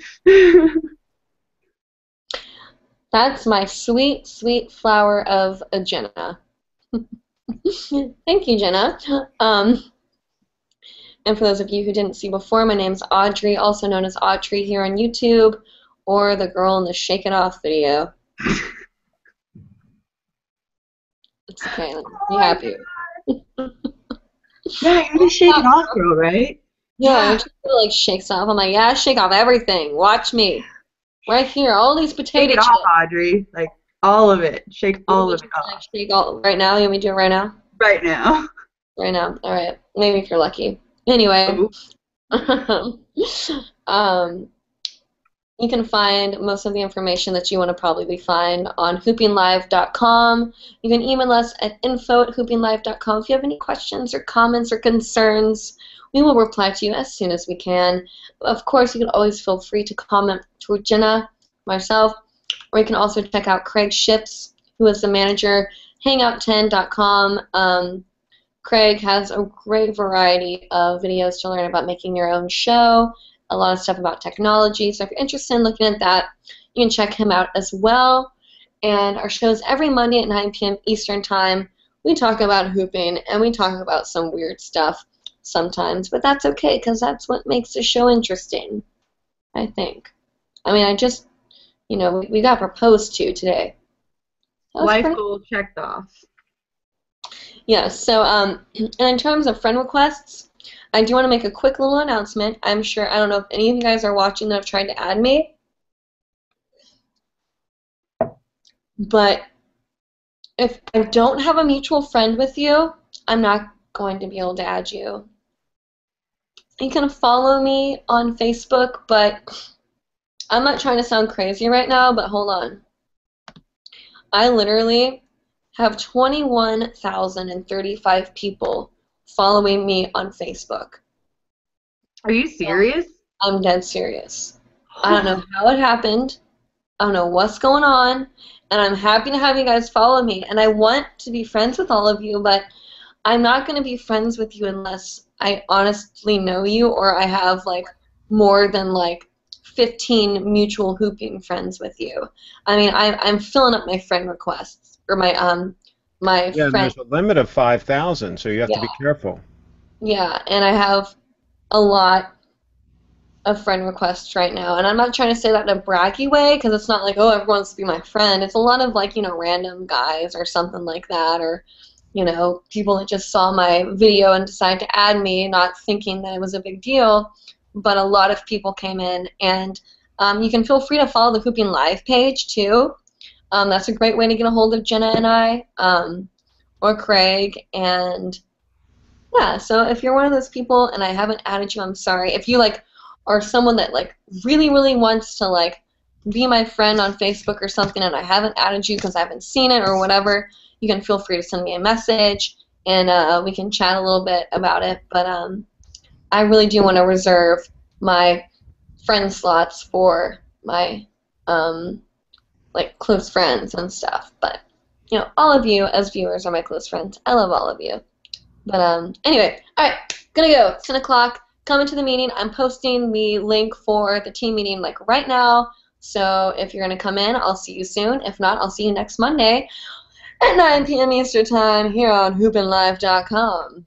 That's my sweet, sweet flower of a Jenna. Thank you, Jenna. And for those of you who didn't see before, my name's Audrey, also known as Audrey here on YouTube, or the girl in the Shake It Off video. It's okay, be happy. Yeah, you're the Shake It Off girl, right? Yeah, it just like shakes off. I'm like, yeah, shake off everything. Watch me. Right here, all these potato chips. Shake it off, Audrey. Like, all of it. Shake all of it off. Shake all right now? You want me to do it right now? Right now. Right now. All right. Maybe if you're lucky. Anyway. You can find most of the information that you want to probably find on hoopinglive.com. You can email us at info@hoopinglive.com if you have any questions or comments or concerns. We will reply to you as soon as we can. Of course, you can always feel free to comment to Jenna, myself, or you can also check out Craig Ships, who is the manager, hangout10.com. Craig has a great variety of videos to learn about making your own show, a lot of stuff about technology. So if you're interested in looking at that, you can check him out as well. And our shows every Monday at 9 p.m. Eastern Time. We talk about hooping, and we talk about some weird stuff sometimes, but that's okay because that's what makes the show interesting, I think. I mean, we got proposed to today. Life goal checked off. Yeah, so and in terms of friend requests, I do want to make a quick little announcement. I don't know if any of you guys are watching that have tried to add me, but if I don't have a mutual friend with you, I'm not going to be able to add you. You can follow me on Facebook, but I'm not trying to sound crazy right now, but hold on. I literally have 21,035 people following me on Facebook. Are you serious? I'm dead serious. I don't know how it happened. I don't know what's going on, and I'm happy to have you guys follow me, and I want to be friends with all of you, but I'm not going to be friends with you unless I honestly know you or I have, like, more than, like, 15 mutual hooping friends with you. I mean, I'm filling up my friend requests, or my Yeah, and friend, there's a limit of 5,000, so you have to yeah, be careful. yeah, and I have a lot of friend requests right now, and I'm not trying to say that in a braggy way, because it's not like, oh, everyone wants to be my friend. It's a lot of, like, random guys or something like that, or, people that just saw my video and decided to add me, not thinking that it was a big deal, but a lot of people came in, and you can feel free to follow the Hooping Live page, too. That's a great way to get a hold of Jenna and I, or Craig, and yeah, so if you're one of those people and I haven't added you, I'm sorry. If you, like, are someone that, like, really, really wants to, like, be my friend on Facebook or something and I haven't added you because I haven't seen it or whatever, you can feel free to send me a message and we can chat a little bit about it. But I really do want to reserve my friend slots for my, like, close friends and stuff. But, all of you as viewers are my close friends. I love all of you. But anyway, all right, gonna go. It's 10 o'clock. Come into the meeting. I'm posting the link for the team meeting, like, right now. So if you're gonna come in, I'll see you soon. If not, I'll see you next Monday at 9 p.m. Eastern Time here on hoopingLIVE.com.